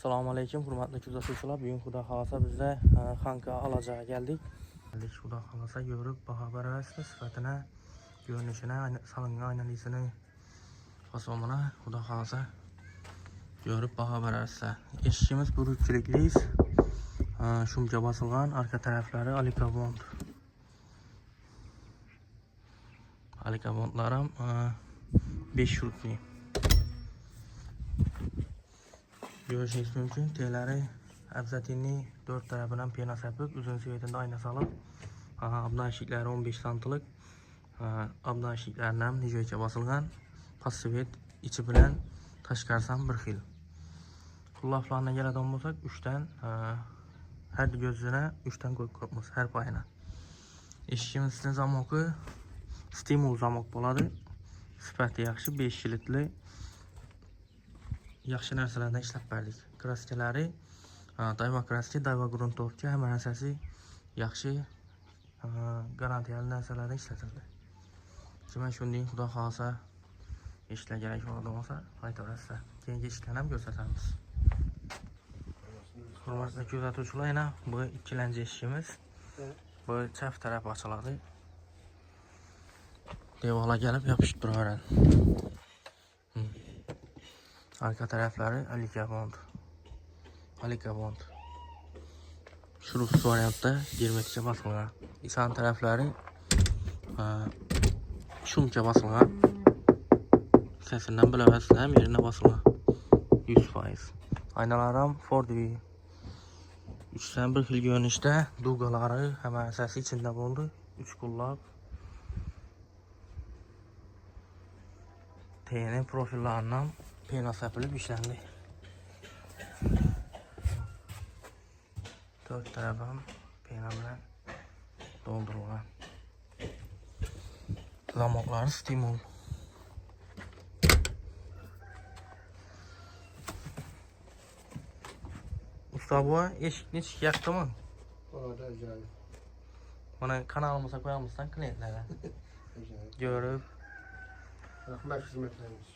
Assalomu alaykum, hurmatli kuzatuvchilar. Bugun xudo xolasa bizda Xanka Alajaga keldik. Xudo xolasa ko'rib baho berasizlar, sifatini, ko'rinishini, solingan aynalisini, fasonini xudo xolasa ko'rib baho berasizlar. Eshikimiz burukchilikliyiz. Shumcha bosilgan, arka taraflari alikabond. Alikabondlar ham 5 shurtli. Görsünüz mümkün. T'leri Abzatinni 4 tarafından piyana sapıp uzun sivetinde ayna salıp abdan eşikleri 15 santilik abdan eşiklerinden nijoycha basılgan pas sivet içi bilen taşkarsan bir xil. Kullaflarına geleden bolsak 3'ten her gözüne 3'ten koymuş her payına. Eşikimizin zamokı stimul zamok boladı. Sifati yaxşı 5 kilitli. Yaxshi narsalardan ishlab berdik. Kraskalari Dayva kraska, Dayva gruntovka hamma narsasi yaxshi garantiyali narsalardan ishlatildi. Demak, shunday xudo xolasa eshiklar kerak bo'lsa qaytarasizlar. Keyingi eshiklarni ham ko'rsatamiz. Hurmatli kuzatuvchilar, yana bu ikkilanchi eshigimiz. Bu chap taraf ochiladi. Devorga kelib yopishib turaveradi. Arka tarafları alikabond. Şurupsuz variantta 20 basılgan. İsan tarafları şumça basılgan. Sesinden bilemezsin, hem yerine basılgan. 100%. Aynalarım Ford V. 3'ten bir xil görünüşte dugaları hemen sesi içinde oldu. 3 kullab. TN profillerinden piyana sapılıp işlendi. 4 tarafım piyana bilen doldurulgan. Zamokları stimul. Usta bu eşikni çık yaktı mı? Orada acayip. Bana kanalımıza koyalımızdan kınetlere. Görüp. Rahmet hizmetlerimiz.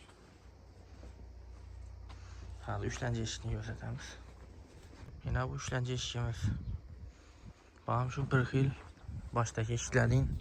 Hadi üçlence eşiğini gösterimiz. Yine bu üçlence eşiğimiz. Bakalım şu bir xil baştaki eşiklerin